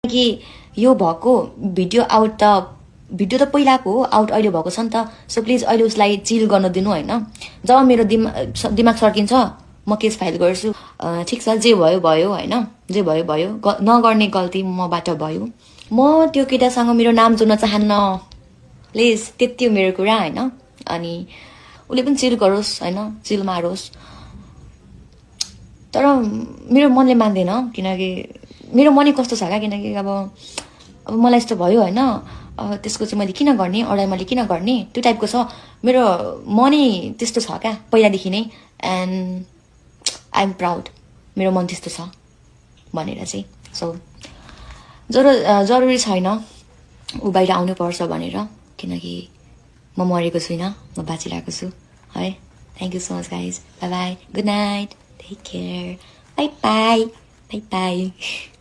कि यो भएको भिडियो आउट त भिडियो त पहिलाको हो, आउट अहिले भएको छ नि त। सो प्लिज अहिले उसलाई चिल गर्न दिनु होइन। जब मेरो दिमाग सर्किन्छ म केस फाइल गर्छु। ठिक छ, जे भयो भयो होइन, जे भयो भयो। नगर्ने गल्ती मबाट भयो। म त्यो केटासँग मेरो नाम जोड्न चाहन्न, प्लिज। त्यति हो मेरो कुरा होइन। अनि उसले पनि चिल गरोस् होइन, चिल मारोस्। तर मेरो मनले मान्दैन, किनकि मेरो मनै कस्तो छ क्या, किनकि अब मलाई यस्तो भयो होइन, त्यसको चाहिँ मैले किन गर्ने, अरूलाई मैले किन गर्ने, त्यो टाइपको छ मेरो मनै त्यस्तो छ क्या पहिलादेखि नै। एन्ड आई एम प्राउड मेरो मन त्यस्तो छ भनेर चाहिँ। सो जरुरी छैन ऊ बाहिर आउनुपर्छ भनेर, किनकि म मरेको छुइनँ, म बाँचिरहेको छु है। Thank you so much guys. Bye bye, good night, take care, bye bye, bye by.